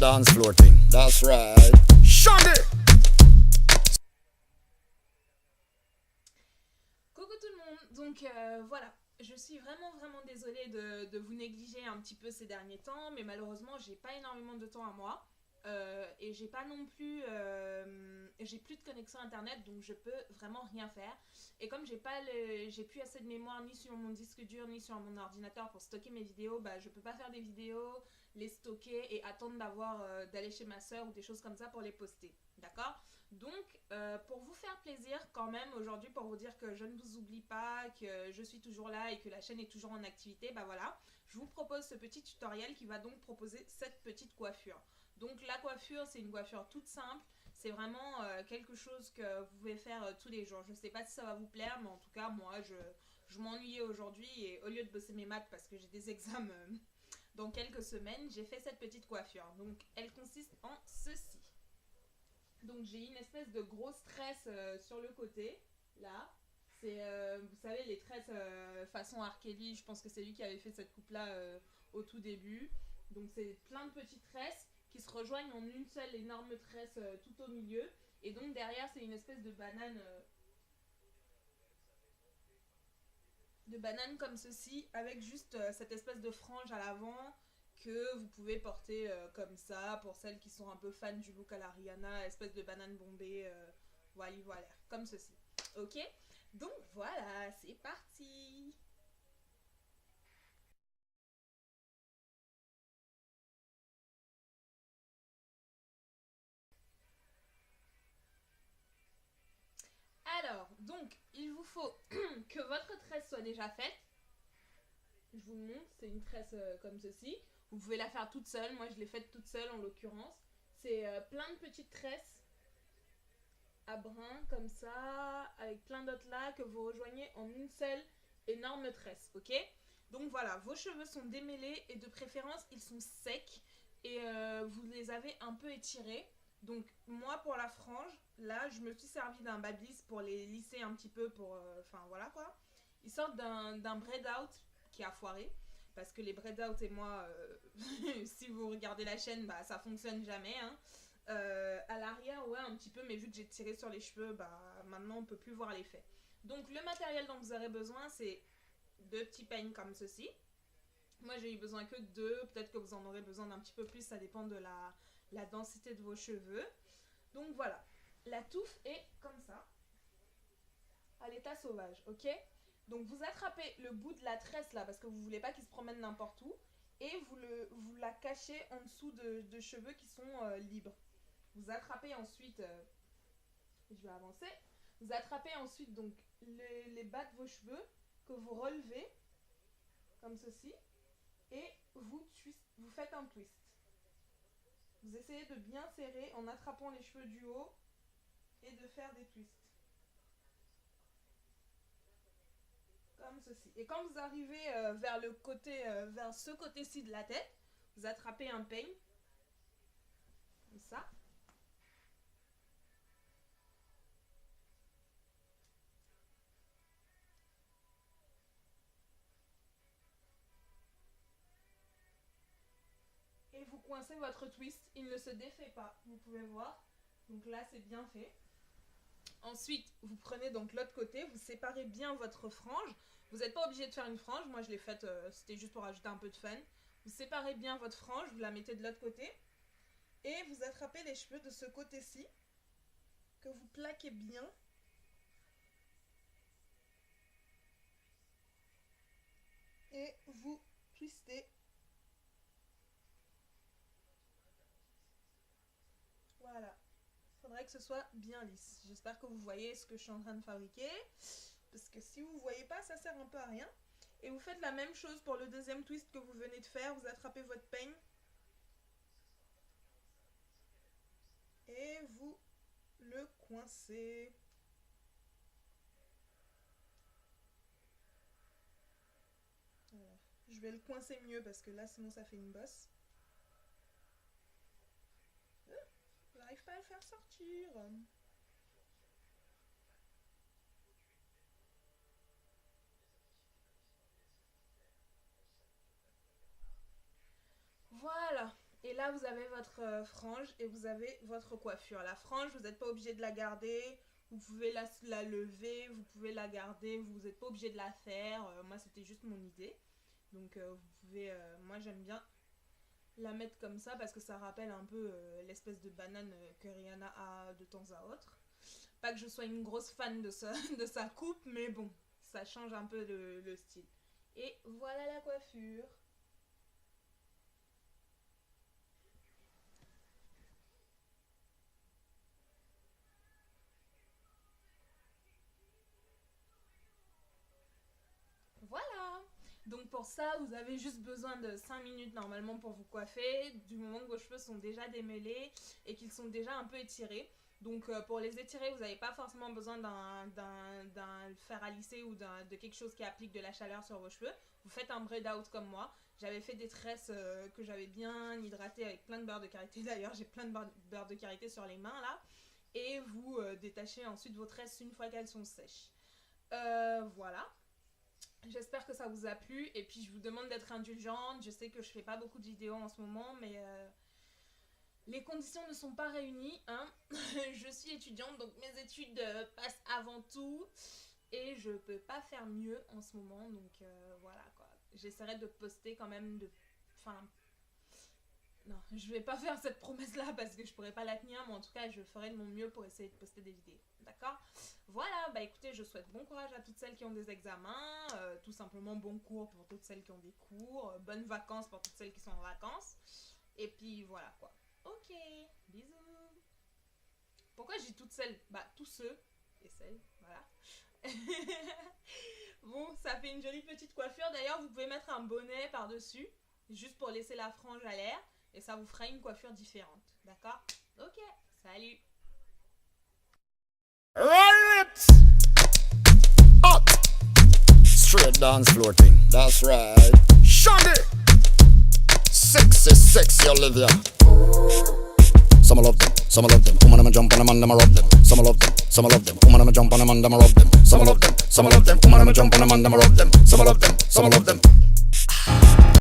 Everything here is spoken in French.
dance floor thing. That's right. Shandy. Coucou tout le monde, donc voilà, je suis vraiment désolée de vous négliger un petit peu ces derniers temps, mais malheureusement j'ai pas énormément de temps à moi et j'ai pas non plus, j'ai plus de connexion internet, donc je peux vraiment rien faire. Et comme j'ai plus assez de mémoire ni sur mon disque dur ni sur mon ordinateur pour stocker mes vidéos, bah je peux pas faire des vidéos, les stocker et attendre d'aller chez ma soeur ou des choses comme ça pour les poster, d'accord? Donc, pour vous faire plaisir quand même aujourd'hui, pour vous dire que je ne vous oublie pas, que je suis toujours là et que la chaîne est toujours en activité, bah voilà, je vous propose ce petit tutoriel qui va donc proposer cette petite coiffure. Donc la coiffure, c'est une coiffure toute simple, c'est vraiment quelque chose que vous pouvez faire tous les jours. Je ne sais pas si ça va vous plaire, mais en tout cas, moi, je m'ennuyais aujourd'hui et au lieu de bosser mes maths parce que j'ai des examens dans quelques semaines, j'ai fait cette petite coiffure. Donc elle consiste en ceci. Donc j'ai une espèce de grosse tresse sur le côté, là. C'est, vous savez, les tresses façon R. Kelly, je pense que c'est lui qui avait fait cette coupe-là au tout début. Donc c'est plein de petites tresses qui se rejoignent en une seule énorme tresse tout au milieu. Et donc derrière, c'est une espèce de banane comme ceci, avec juste cette espèce de frange à l'avant que vous pouvez porter comme ça pour celles qui sont un peu fans du look à la Rihanna, espèce de banane bombée, voilà, comme ceci. Ok? Donc voilà, c'est parti! Alors, donc, il vous faut que votre tresse soit déjà faite. Je vous le montre, c'est une tresse comme ceci. Vous pouvez la faire toute seule, moi je l'ai faite toute seule en l'occurrence. C'est plein de petites tresses à brun comme ça, avec plein d'autres là que vous rejoignez en une seule énorme tresse, ok? Donc voilà, vos cheveux sont démêlés et de préférence ils sont secs et vous les avez un peu étirés. Donc moi pour la frange, là je me suis servi d'un babyliss pour les lisser un petit peu pour, enfin voilà quoi. Ils sortent d'un braid out qui a foiré. Parce que les braid out et moi, si vous regardez la chaîne, bah ça fonctionne jamais, hein. À l'arrière, ouais, un petit peu, mais vu que j'ai tiré sur les cheveux, bah maintenant on peut plus voir l'effet. Donc le matériel dont vous aurez besoin, c'est deux petits peignes comme ceci. Moi j'ai eu besoin que deux, peut-être que vous en aurez besoin d'un petit peu plus, ça dépend de la densité de vos cheveux. Donc voilà, la touffe est comme ça, à l'état sauvage, ok? Donc vous attrapez le bout de la tresse là, parce que vous voulez pas qu'il se promène n'importe où, et vous la cachez en dessous de cheveux qui sont libres. Vous attrapez ensuite, je vais avancer, vous attrapez ensuite donc les bas de vos cheveux que vous relevez comme ceci et vous faites un twist. Vous essayez de bien serrer en attrapant les cheveux du haut et de faire des twists. Comme ceci. Et quand vous arrivez vers le côté, vers ce côté-ci de la tête, vous attrapez un peigne, comme ça. Et vous coincez votre twist, il ne se défait pas, vous pouvez voir. Donc là c'est bien fait. Ensuite, vous prenez donc l'autre côté, vous séparez bien votre frange. Vous n'êtes pas obligé de faire une frange, moi je l'ai faite, c'était juste pour ajouter un peu de fun. Vous séparez bien votre frange, vous la mettez de l'autre côté. Et vous attrapez les cheveux de ce côté-ci, que vous plaquez bien. Et vous twistez. Voilà. Il faudrait que ce soit bien lisse. J'espère que vous voyez ce que je suis en train de fabriquer. Parce que si vous ne voyez pas, ça sert un peu à rien. Et vous faites la même chose pour le deuxième twist que vous venez de faire. Vous attrapez votre peigne. Et vous le coincez. Voilà. Je vais le coincer mieux parce que là sinon ça fait une bosse. J'arrive pas à le faire sortir. Voilà. Et là là, vous avez votre frange et vous avez votre coiffure. La frange, vous n'êtes pas obligé de la garder. Vous pouvez la lever, vous pouvez la garder. Vous n'êtes pas obligé de la faire. Moi, c'était juste mon idée. Donc, vous pouvez... moi, j'aime bien la mettre comme ça parce que ça rappelle un peu l'espèce de banane que Rihanna a de temps à autre. Pas que je sois une grosse fan de sa coupe, mais bon, ça change un peu le style. Et voilà la coiffure. Voilà. Donc pour ça, vous avez juste besoin de 5 minutes normalement pour vous coiffer, du moment que vos cheveux sont déjà démêlés et qu'ils sont déjà un peu étirés. Donc pour les étirer, vous n'avez pas forcément besoin d'un fer à lisser ou de quelque chose qui applique de la chaleur sur vos cheveux. Vous faites un braid out comme moi. J'avais fait des tresses que j'avais bien hydratées avec plein de beurre de karité. D'ailleurs, j'ai plein de beurre de karité sur les mains là. Et vous détachez ensuite vos tresses une fois qu'elles sont sèches. Voilà. J'espère que ça vous a plu. Et puis je vous demande d'être indulgente. Je sais que je fais pas beaucoup de vidéos en ce moment, mais... les conditions ne sont pas réunies, hein. Je suis étudiante, donc mes études passent avant tout. Et je peux pas faire mieux en ce moment, donc voilà quoi. J'essaierai de poster quand même Enfin... Non, je vais pas faire cette promesse-là parce que je pourrais pas la tenir, mais en tout cas, je ferai de mon mieux pour essayer de poster des vidéos. D'accord? Voilà, bah écoutez, je souhaite bon courage à toutes celles qui ont des examens, tout simplement bon cours pour toutes celles qui ont des cours, bonnes vacances pour toutes celles qui sont en vacances. Et puis voilà quoi. Ok, bisous. Pourquoi j'ai toutes celles? Bah, tous ceux et celles, voilà. Bon, ça fait une jolie petite coiffure. D'ailleurs, vous pouvez mettre un bonnet par-dessus, juste pour laisser la frange à l'air. Et ça vous fera une coiffure différente. D'accord? Ok, salut. Right. Up. Straight dance floor thing. That's right. Shonda. Sexy Olivia. Some love them, some love them. Woman, I'ma jump on them and I'ma rub them. Some love them, some love them. Woman, I'ma jump on them and I'ma rub them. Some love them, some love them. Woman, I'ma jump on them and I'ma rub them. Some love them, some love them.